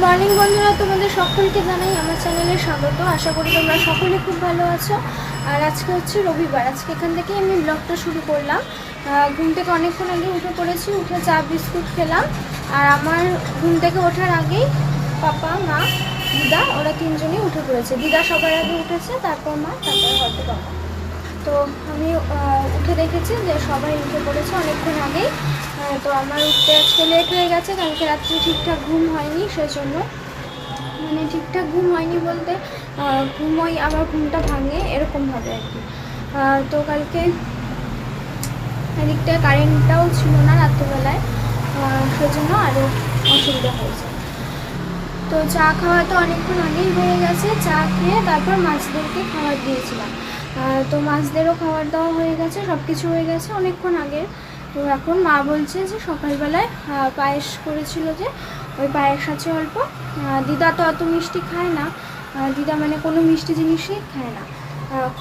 Morning বন্ধুরা, তোমাদের সকলকে জানাই আমার চ্যানেলে স্বাগত। আশা করি তোমরা সকলে খুব ভালো আছো। আর আজকে হচ্ছে রবিবার, আজকে এখান থেকে আমি ব্লগটা শুরু করলাম। ঘুম থেকে অনেকক্ষণ আগে উঠে পড়েছি, উঠে চা বিস্কুট খেলাম। আর আমার ঘুম থেকে ওঠার আগেই পাপা, মা, দিদা ওরা তিনজনই উঠে পড়েছে। দিদা সবার আগে উঠেছে, তারপর মা, তারপর হয়তো পাপা। তো আমি উঠে দেখেছি যে সবাই উঠে পড়েছে অনেকক্ষণ আগেই। তো আমার উঠতে আজকে লেট হয়ে গেছে, কালকে রাত্রে ঠিকঠাক ঘুম হয়নি, সেজন্য মানে ঠিকঠাক ঘুম হয়নি বলতে ঘুমোই আবার ঘুমটা ভাঙে এরকমভাবে আর কি। তো কালকে এদিকটায় কারেন্টটাও ছিল না রাত্রিবেলায়, সেজন্য আরও অসুবিধা হয়েছে। তো চা খাওয়া তো অনেকক্ষণ আগেই হয়ে গেছে। চা খেয়ে তারপর মাছদেরকে খাবার দিয়েছিলাম। তো মাছদেরও খাবার দেওয়া হয়ে গেছে, সব কিছু হয়ে গেছে অনেকক্ষণ আগে। তো এখন মা বলছে যে সকালবেলায় পায়েস করেছিল, যে ওই পায়েস আছে অল্প। দিদা তো অত মিষ্টি খায় না, দিদা মানে কোনো মিষ্টি জিনিসই খায় না,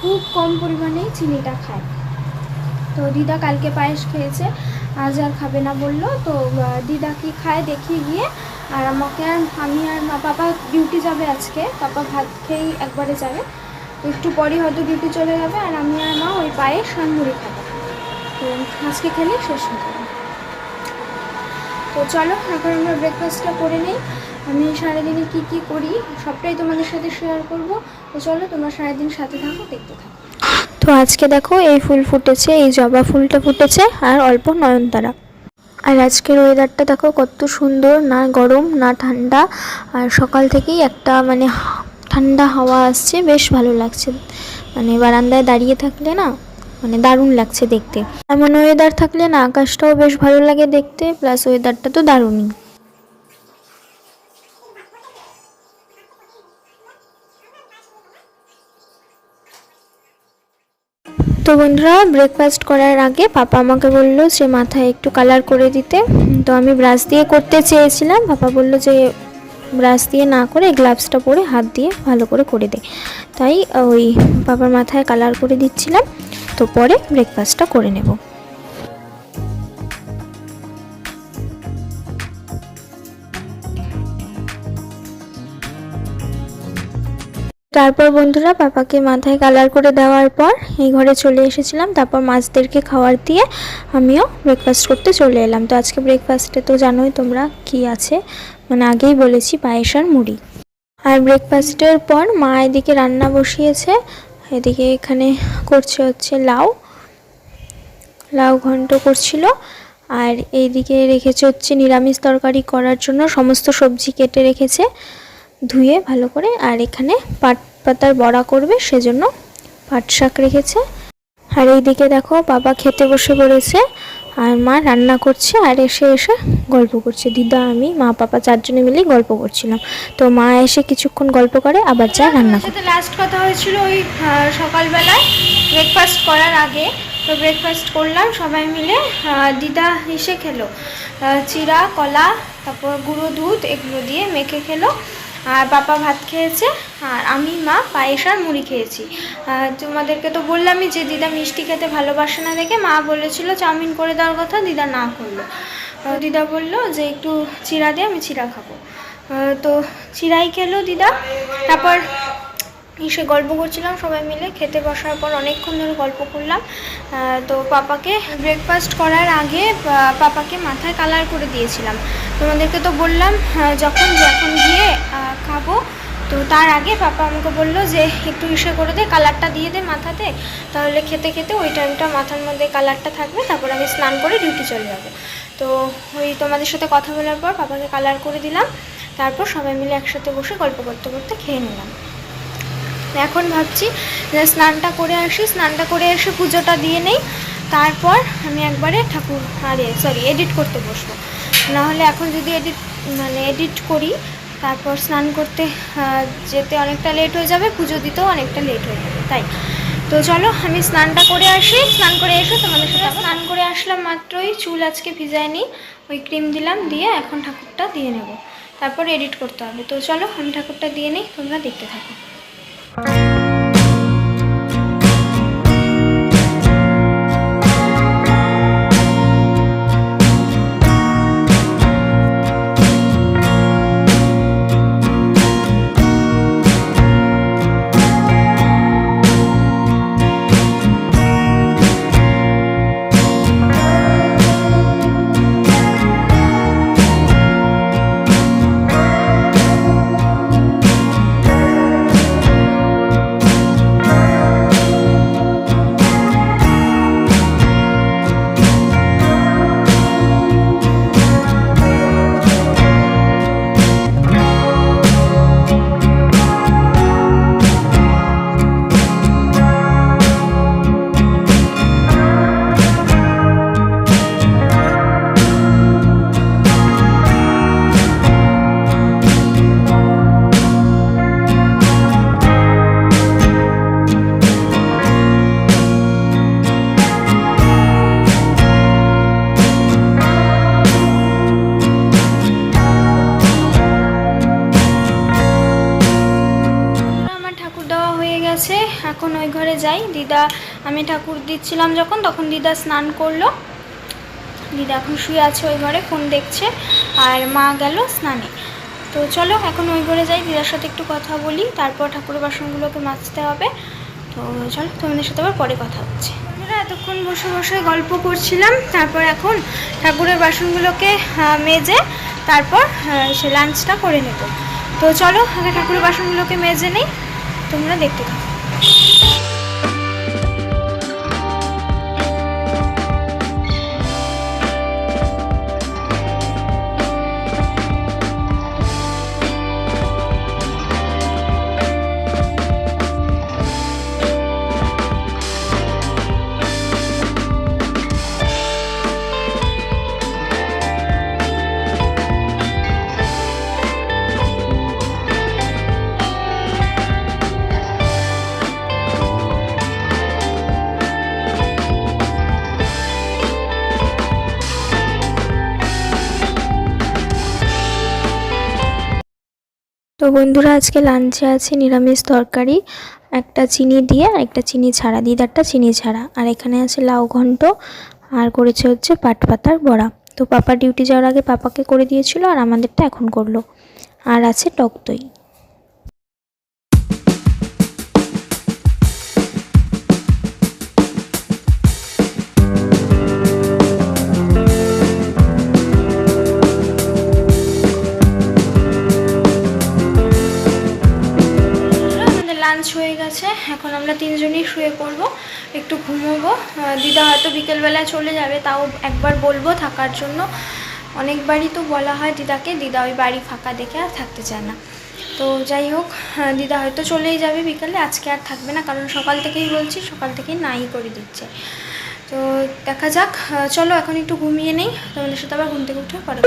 খুব কম পরিমাণেই চিনিটা খায়। তো দিদা কালকে পায়েস খেয়েছে, আজ আর খাবে না বললো। তো দিদা কি খায় দেখি গিয়ে। আর আমাকে আর আমি আর মা, পাপা ডিউটি যাবে আজকে, পাপা ভাত খেয়েই একবারে যাবে, একটু পরই হয়তো ডিউটি চলে যাবে। আর আমি আর মা ওই পায়েস আর মুড়ি খাবো, তো আজকে খেলে শেষ হয়ে যাবে। তো চলো এখন আমরা ব্রেকফাস্টটা করে নিই। আমি সারাদিনে কী করি সবটাই তোমাদের সাথে শেয়ার করব। তো চলো তোমরা সারাদিন সাথে থাকো, দেখতে থাকো। তো আজকে দেখো এই ফুল ফুটেছে, এই জবা ফুলটা ফুটেছে, আর অল্প নয়নতারা। আর আজকের ওয়েদারটা দেখো কত সুন্দর, না গরম না ঠান্ডা। আর সকাল থেকেই একটা মানে ঠান্ডা হাওয়া আসছে, বেশ ভালো লাগছে। মানে বারান্দায় দাঁড়িয়ে থাকলে না মানে দারুণ লাগছে দেখতে। এমন ওয়েদার থাকলে না আকাশটাও বেশ ভালো লাগে দেখতে, প্লাস ওয়েদারটা তো দারুণই। তো বন্ধুরা, ব্রেকফাস্ট করার আগে পাপা আমাকে বললো যে মাথায় একটু কালার করে দিতে। তো আমি ব্রাশ দিয়ে করতে চেয়েছিলাম, পাপা বললো যে ব্রাশ দিয়ে না করে গ্লাভসটা পরে হাত দিয়ে ভালো করে দে। তাই ওই পাপার মাথায় কালার করে দিচ্ছিলাম। তো পরে ব্রেকফাস্টটা করে নেব। তারপর বন্ধুরা, পাপাকে মাথায় কালার করে দেওয়ার পর এই ঘরে চলে এসেছিলাম। তারপর মাছদেরকে খাবার দিয়ে আমিও ব্রেকফাস্ট করতে চলে এলাম। তো আজকে ব্রেকফাস্টে তো জানোই তোমরা কি আছে, মানে আগেই বলেছি পায়েস আর মুড়ি। আর ব্রেকফাস্টের পর মা এদিকে রান্না বসিয়েছে, এদিকে এখানে করছে হচ্ছে লাউ ঘন্ট করছিল। আর এইদিকে রেখেছে হচ্ছে নিরামিষ তরকারি করার জন্য সমস্ত সবজি কেটে রেখেছে ধুয়ে ভালো করে। আর এখানে পাট পাতার বড়া করবে, সেজন্য পাট শাক রেখেছে। আর এইদিকে দেখো বাবা খেতে বসে পড়েছে, আর মা রান্না করছে, আর এসে গল্প করছে। দিদা, আমি, মা, পাপা চারজনে মিলেই গল্প করছিলাম। তো মা এসে কিছুক্ষণ গল্প করে আবার যায় রান্না করতে। লাস্ট কথা হয়েছিল ওই সকালবেলায় ব্রেকফাস্ট করার আগে। তো ব্রেকফাস্ট করলাম সবাই মিলে, দিদা এসে খেলো চিড়া, কলা, তারপর গুঁড়ো দুধ এগুলো দিয়ে মেখে খেলো। আর পাপা ভাত খেয়েছে, আর আমি, মা পায়েস আর মুড়ি খেয়েছি। তোমাদেরকে তো বললামই যে দিদা মিষ্টি খেতে ভালোবাসে না দেখে মা বলেছিল চাউমিন করে দেওয়ার কথা, দিদা না করলো। দিদা বললো যে একটু চিড়া দিয়ে, আমি চিড়া খাবো। তো চিড়াই খেলো দিদা। তারপর এসে গল্প করছিলাম সবাই মিলে। খেতে বসার পর অনেকক্ষণ ধরে গল্প করলাম। তো পাপাকে ব্রেকফাস্ট করার আগে পাপাকে মাথায় কালার করে দিয়েছিলাম। তোমাদেরকে তো বললাম যখন গিয়ে খাবো, তো তার আগে পাপা আমাকে বললো যে একটু করে দে, কালারটা দিয়ে দে মাথাতে, তাহলে খেতে খেতে ওই টাইমটা মাথার মধ্যে কালারটা থাকবে, তারপর আমি স্নান করে ডিউটি চলে যাবো। তো ওই তোমাদের সাথে কথা বলার পর পাপাকে কালার করে দিলাম। তারপর সবাই মিলে একসাথে বসে গল্প করতে করতে খেয়ে নিলাম। এখন ভাবছি যে স্নানটা করে আসি, স্নানটা করে এসে পুজোটা দিয়ে নেই, তারপর আমি একবারে এডিট করতে বসবো। নাহলে এখন যদি এডিট করি, তারপর স্নান করতে যেতে অনেকটা লেট হয়ে যাবে, পুজো দিতেও অনেকটা লেট হয়ে যাবে। তাই তো চলো আমি স্নানটা করে আসি। স্নান করে এসে তোমাদের সাথে স্নান করে আসলাম মাত্রই, চুল আজকে ভিজায়নি, ওই ক্রিম দিলাম, দিয়ে এখন ঠাকুরটা দিয়ে নেব, তারপর এডিট করতে হবে। তো চলো আমি ঠাকুরটা দিয়ে নিই, তোমরা দেখতে থাকো। এখন ওই ঘরে যাই। দিদা, আমি ঠাকুর দিচ্ছিলাম যখন, তখন দিদা স্নান করলো। দিদা এখন শুয়ে আছে ওই ঘরে, ফোন দেখছে, আর মা গেল স্নানে। তো চলো এখন ওই ঘরে যাই, দিদার সাথে একটু কথা বলি, তারপর ঠাকুরের বাসনগুলোকে মাজতে হবে। তো চলো তোমাদের সাথে আবার পরে কথা হচ্ছে। আমরা এতক্ষণ বসে বসে গল্প করছিলাম, তারপর এখন ঠাকুরের বাসনগুলোকে মেজে তারপর সে লাঞ্চটা করে নেব। তো চলো আগে ঠাকুরের বাসনগুলোকে মেজে নেই, তোমরা দেখতে থাকো। তো বন্ধুরা, আজকে লাঞ্চে আছে নিরামিষ তরকারি, একটা চিনি দিয়ে আর একটা চিনি ছাড়া, দিদারটা চিনি ছাড়া। আর এখানে আছে লাউ ঘন্ট, আর করেছে হচ্ছে পাটপাতার বড়া। তো পাপা ডিউটি যাওয়ার আগে পাপাকে করে দিয়েছিল, আর আমাদেরটা এখন করলো। আর আছে টক দই। লাঞ্চ হয়ে গেছে, এখন আমরা তিনজনই শুয়ে পড়বো, একটু ঘুমোবো। দিদা হয়তো বিকেলবেলায় চলে যাবে, তাও একবার বলবো থাকার জন্য। অনেকবারই তো বলা হয় দিদাকে, দিদা ওই বাড়ি ফাঁকা দেখে আর থাকতে চায় না। তো যাই হোক, দিদা হয়তো চলেই যাবে বিকালে, আজকে আর থাকবে না, কারণ সকাল থেকেই বলছি, সকাল থেকেই নাই করে দিচ্ছে। তো দেখা যাক, চলো এখন একটু ঘুমিয়ে নেই, তোমাদের সাথে আবার ঘুম থেকে উঠে পরে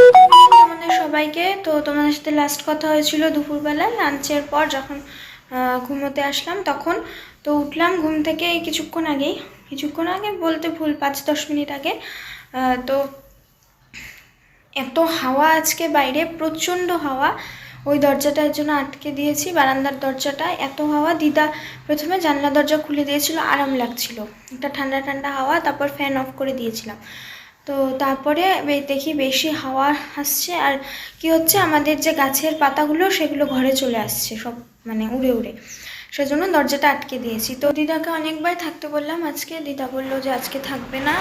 তোমাদের সবাইকে। তো তোমাদের সাথে লাস্ট কথা হয়েছিল দুপুরবেলায় লাঞ্চের পর, যখন ঘুমোতে আসলাম তখন। তো উঠলাম ঘুম থেকে এই কিছুক্ষণ আগে বলতে ভুল, 5-10 মিনিট আগে। তো এত হাওয়া আজকে বাইরে, প্রচণ্ড হাওয়া। ওই দরজাটার জন্য আটকে দিয়েছি, বারান্দার দরজাটা, এত হাওয়া। দিদা প্রথমে জানলা দরজা খুলে দিয়েছিল, আরাম লাগছিল, একটা ঠান্ডা ঠান্ডা হাওয়া, তারপর ফ্যান অফ করে দিয়েছিলাম। তো তারপরে দেখি বেশি হাওয়া আসছে, আর কি হচ্ছে, আমাদের যে গাছের পাতাগুলো সেগুলো ঘরে চলে আসছে সব, মানে উড়ে উড়ে, সেজন্য দরজাটা আটকে দিয়েছি। তো দিদাকে অনেকবার থাকতে বললাম, আজকে দিদা বললো যে আজকে থাকবে না,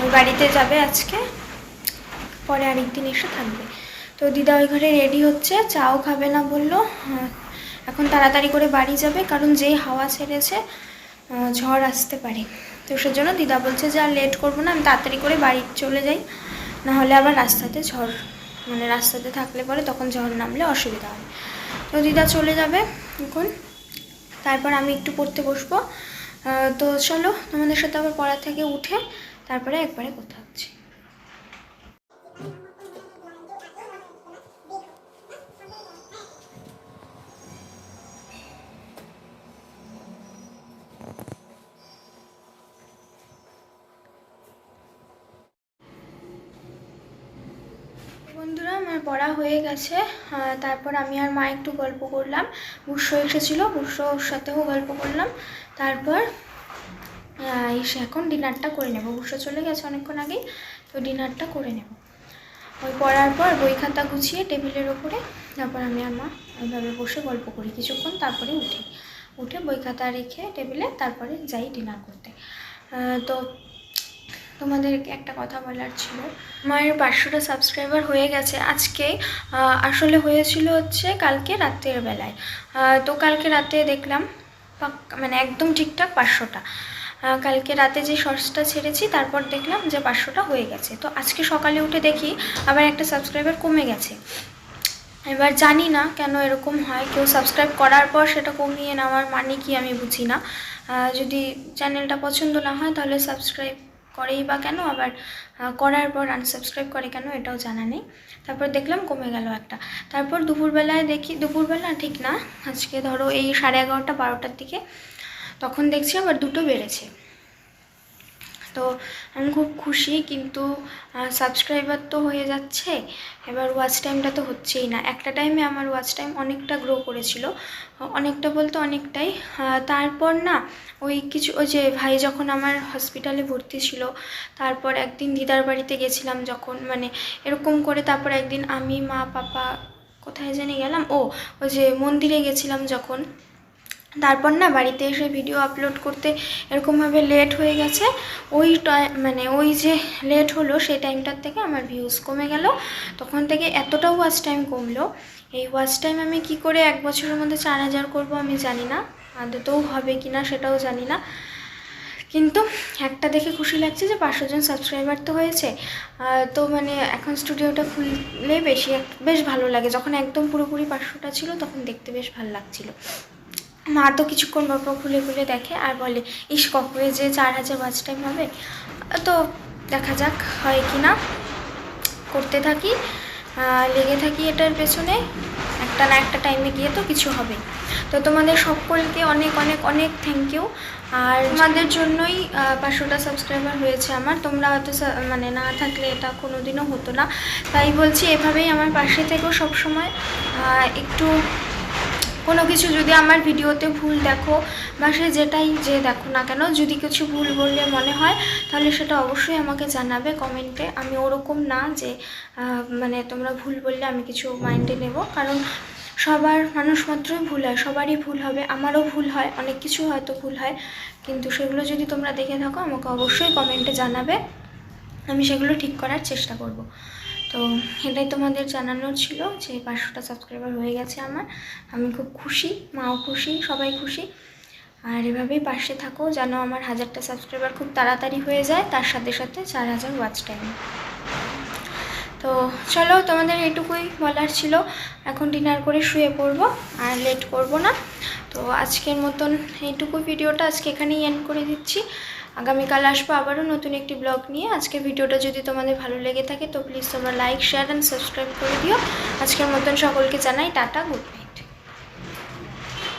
ওই বাড়িতে যাবে আজকে, পরে আরেকদিন এসে থাকবে। তো দিদা ওই ঘরে রেডি হচ্ছে, চাও খাবে না বললো, এখন তাড়াতাড়ি করে বাড়ি যাবে, কারণ যেই হাওয়া ছেড়েছে ঝড় আসতে পারে। তো সেজন্য দিদা বলছে যে আর লেট করবো না, আমি তাড়াতাড়ি করে বাড়ি চলে যাই, নাহলে আবার রাস্তাতে ঝড়, মানে রাস্তাতে থাকলে পরে তখন ঝড় নামলে অসুবিধা হবে। তো দিদা চলে যাবে এখন, তারপর আমি একটু পড়তে বসবো। তো চলো তোমাদের সাথে আবার পড়া থেকে উঠে তারপরে একবারে কথা হচ্ছে। বন্ধুরা, আমার পড়া হয়ে গেছে, তারপর আমি আর মা একটু গল্প করলাম, বুসো এসেছিলো, বুসোর সাথেও গল্প করলাম। তারপর এসে এখন ডিনারটা করে নেব, বুসো চলে গেছে অনেকক্ষণ আগেই, তো ডিনারটা করে নেব। ওই পড়ার পর বই খাতা গুছিয়ে টেবিলের ওপরে, তারপর আমি আর মা ওইভাবে বসে গল্প করি কিছুক্ষণ, তারপরে উঠে বই খাতা রেখে টেবিলে, তারপরে যাই ডিনার করতে। তো তোমাদেরকে একটা কথা বলার ছিল, আমার 500টা সাবস্ক্রাইবার হয়ে গেছে আজকে। আসলে হয়েছিল হচ্ছে কালকে রাতের বেলায়। তো কালকে রাতে দেখলাম মানে একদম ঠিকঠাক 500টা। কালকে রাতে যে শর্টসটা ছেড়েছি তারপর দেখলাম যে 500টা হয়ে গেছে। তো আজকে সকালে উঠে দেখি আবার একটা সাবস্ক্রাইবার কমে গেছে। এবার জানি না কেন এরকম হয়, কেউ সাবস্ক্রাইব করার পর সেটা কমিয়ে নেওয়ার মানে কি আমি বুঝি না। যদি চ্যানেলটা পছন্দ না হয় তাহলে সাবস্ক্রাইব করেই বা কেন, আবার করার পর আনসাবস্ক্রাইব করে কেন এটাও জানা নেই। তারপর দেখলাম কমে গেল একটা। তারপর দুপুরবেলায় দেখি, দুপুরবেলা ঠিক না, আজকে ধরো এই 11:30 12টার দিকে, তখন দেখছি আবার 2টো বেড়েছে। তো আমি খুব খুশি, কিন্তু সাবস্ক্রাইবার তো হয়ে যাচ্ছে, এবার ওয়াচ টাইমটা তো হচ্ছেই না। একটা টাইমে আমার ওয়াচ টাইম অনেকটা গ্রো করেছিল, অনেকটা বলতে অনেকটাই। তারপর না ওই যে ভাই যখন আমার হসপিটালে ভর্তি ছিল, তারপর একদিন দিদার বাড়িতে গেছিলাম যখন, মানে এরকম করে, তারপর একদিন আমি, মা, পাপা কোথায় জানি গেলাম, ওই যে মন্দিরে গেছিলাম যখন, তারপর না বাড়িতে এসে ভিডিও আপলোড করতে এরকমভাবে লেট হয়ে গেছে। মানে ওই যে লেট হলো সেই টাইমটার থেকে আমার ভিউজ কমে গেল, তখন থেকে এতটা ওয়াচ টাইম কমলো। এই ওয়াচ টাইম আমি কি করে 1 বছরের মধ্যে 4000 করব আমি জানি না, আদতেও হবে কি না সেটাও জানি না, কিন্তু একটা দেখে খুশি লাগছে যে 500 জন সাবস্ক্রাইবার তো হয়েছে। তো মানে এখন স্টুডিওটা খুললে বেশ ভালো লাগে। যখন একদম পুরোপুরি 500টা ছিল তখন দেখতে বেশ ভালো লাগছিল। মা তো কিছুক্ষণ পর খুলে খুলে দেখে আর বলে, ইস কবে যে 4000 ওয়াচ টাইম হবে। তো দেখা যাক হয় কি না, করতে থাকি, লেগে থাকি এটার পেছনে, একটা না একটা টাইমে গিয়ে তো কিছু হবে। তো তোমাদের সকলকে অনেক অনেক অনেক থ্যাংক ইউ। আর তোমাদের জন্যই 500টা সাবস্ক্রাইবার হয়েছে আমার, তোমরা হয়তো মানে না থাকলে এটা কোনোদিনও হতো না। তাই বলছি এভাবেই আমার পাশে থেকেও সবসময়। একটু কোনো কিছু যদি আমার ভিডিওতে ভুল দেখো বা সে যেটাই যে দেখো না কেন, যদি কিছু ভুল বললে মনে হয় তাহলে সেটা অবশ্যই আমাকে জানাবে কমেন্টে। আমি ওরকম না যে মানে তোমরা ভুল বললে আমি কিছু মাইন্ডে নেব, কারণ মানুষ মাত্রই ভুল হয়, সবারই ভুল হবে, আমারও ভুল হয়, অনেক কিছু হয়তো ভুল হয়, কিন্তু সেগুলো যদি তোমরা দেখে থাকো আমাকে অবশ্যই কমেন্টে জানাবে, আমি সেগুলো ঠিক করার চেষ্টা করব। তো এটাই তোমাদের জানানোর ছিল যে 500টা সাবস্ক্রাইবার হয়ে গেছে আমার, আমি খুব খুশি, মাও খুশি, সবাই খুশি। আর এভাবেই পাশে থাকো যেন আমার 1000টা সাবস্ক্রাইবার খুব তাড়াতাড়ি হয়ে যায়, তার সাথে সাথে 4000 ওয়াচ টাইম। তো চলো, তোমাদের এইটুকুই বলার ছিল। এখন ডিনার করে শুয়ে পড়বো, আর লেট করব না। তো আজকের মতন এইটুকু ভিডিওটা আজকে এখানেই এন্ড করে দিচ্ছি। আগামীকাল আসবো আবারও নতুন একটি ব্লগ নিয়ে। আজকের ভিডিওটা যদি তোমাদের ভালো লেগে থাকে তো প্লিজ তোমরা লাইক, শেয়ার অ্যান্ড সাবস্ক্রাইব করে দিও। আজকের মতন সকলকে জানাই টাটা, গুড নাইট।